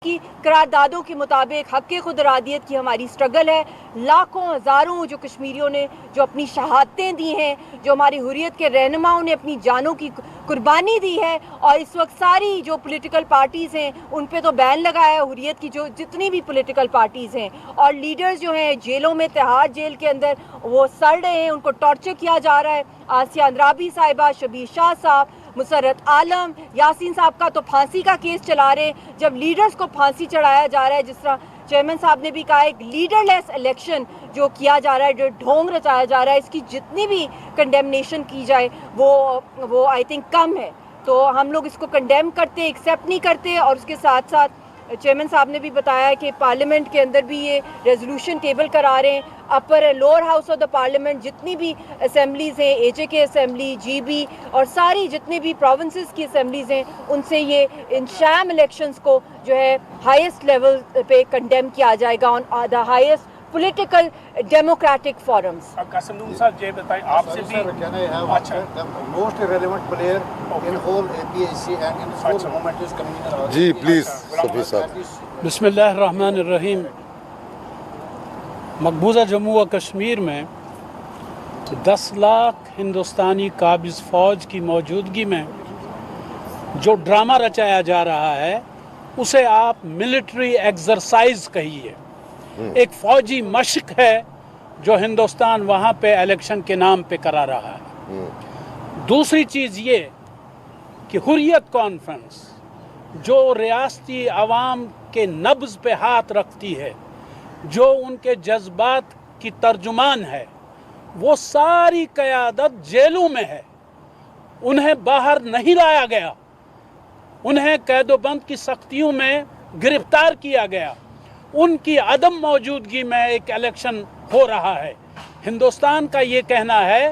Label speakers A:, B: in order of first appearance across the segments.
A: کی قراردادوں کے مطابق حق خود ارادیت کی ہماری سٹرگل ہے. لاکھوں ہزاروں جو کشمیریوں نے جو اپنی شہادتیں دی ہیں, جو ہماری حریت کے رہنماؤں نے اپنی جانوں کی قربانی دی ہے, اور اس وقت ساری جو پولیٹیکل پارٹیز ہیں ان پہ تو بین لگایا ہے حریت کی, جو جتنی بھی پولیٹیکل پارٹیز ہیں, اور لیڈرز جو ہیں جیلوں میں, تہاڑ جیل کے اندر وہ سڑ رہے ہیں, ان کو ٹارچر کیا جا رہا ہے. آسیہ اندرابی صاحبہ, شبیر شاہ صاحب, مسرت عالم, یاسین صاحب کا تو پھانسی کا کیس چلا رہے ہیں. جب لیڈرز کو پھانسی چڑھایا جا رہا ہے, جس طرح چیئرمین صاحب نے بھی کہا, ایک لیڈر لیس الیکشن جو کیا جا رہا ہے, جو ڈھونگ رچایا جا رہا ہے, اس کی جتنی بھی کنڈیمنیشن کی جائے وہ آئی تھنک کم ہے. تو ہم لوگ اس کو کنڈیم کرتے, ایکسیپٹ نہیں کرتے. اور اس کے ساتھ ساتھ چیئرمین صاحب نے بھی بتایا کہ پارلیمنٹ کے اندر بھی یہ ریزولوشن ٹیبل کرا رہے ہیں. Upper lower house of the parliament جتنی بھی اسمبلیز ہیں, ایچ اے کے اسمبلی, جی بی, اور ساری جتنے بھی پروونسز کی اسمبلیز ہیں, ان سے یہ ان شام الیکشنز کو جو ہے ہائیسٹ لیول پہ کنڈیم کیا جائے گا on the highest political democratic forums.
B: Qasim Noor صاحب یہ بتائیں آپ سے بھی
C: most relevant player in whole P H C and in whole movement is convener.
D: جی پلیز صفی صاحب.
E: بسم اللہ الرحمن الرحیم. مقبوضہ جموں و کشمیر میں 10 لاکھ ہندوستانی قابض فوج کی موجودگی میں جو ڈرامہ رچایا جا رہا ہے اسے آپ ملٹری ایکسرسائز کہیے. ایک فوجی مشق ہے جو ہندوستان وہاں پہ الیکشن کے نام پہ کرا رہا ہے. دوسری چیز یہ کہ حریت کانفرنس جو ریاستی عوام کے نبض پہ ہاتھ رکھتی ہے, جو ان کے جذبات کی ترجمان ہے, وہ ساری قیادت جیلوں میں ہے. انہیں باہر نہیں لایا گیا, انہیں قید و بند کی سختیوں میں گرفتار کیا گیا. ان کی عدم موجودگی میں ایک الیکشن ہو رہا ہے. ہندوستان کا یہ کہنا ہے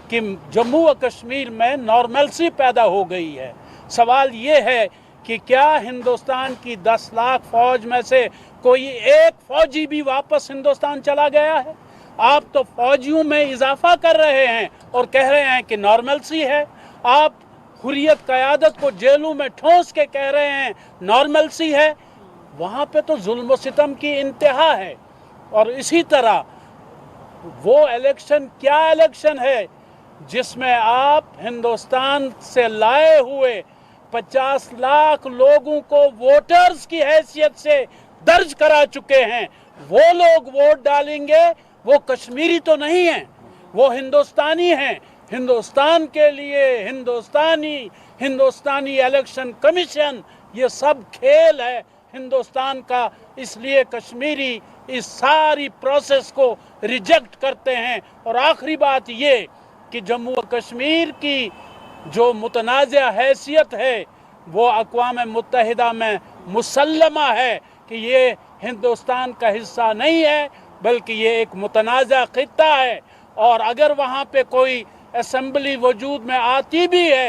E: کہ جموں و کشمیر میں نارملسی پیدا ہو گئی ہے. سوال یہ ہے کہ کیا ہندوستان کی 10 لاکھ فوج میں سے کوئی ایک فوجی بھی واپس ہندوستان چلا گیا ہے؟ آپ تو فوجیوں میں اضافہ کر رہے ہیں اور کہہ رہے ہیں کہ نارملسی ہے. آپ حریت قیادت کو جیلوں میں ٹھونس کے کہہ رہے ہیں نارملسی ہے. وہاں پہ تو ظلم و ستم کی انتہا ہے. اور اسی طرح وہ الیکشن کیا الیکشن ہے جس میں آپ ہندوستان سے لائے ہوئے 50 لاکھ لوگوں کو ووٹرز کی حیثیت سے درج کرا چکے ہیں. وہ لوگ ووٹ ڈالیں گے, وہ کشمیری تو نہیں ہیں, وہ ہندوستانی ہیں. ہندوستان کے لیے ہندوستانی الیکشن کمیشن, یہ سب کھیل ہے ہندوستان کا. اس لیے کشمیری اس ساری پروسیس کو ریجیکٹ کرتے ہیں. اور آخری بات یہ کہ جموں و کشمیر کی جو متنازع حیثیت ہے وہ اقوام متحدہ میں مسلمہ ہے کہ یہ ہندوستان کا حصہ نہیں ہے بلکہ یہ ایک متنازع خطہ ہے. اور اگر وہاں پہ کوئی اسمبلی وجود میں آتی بھی ہے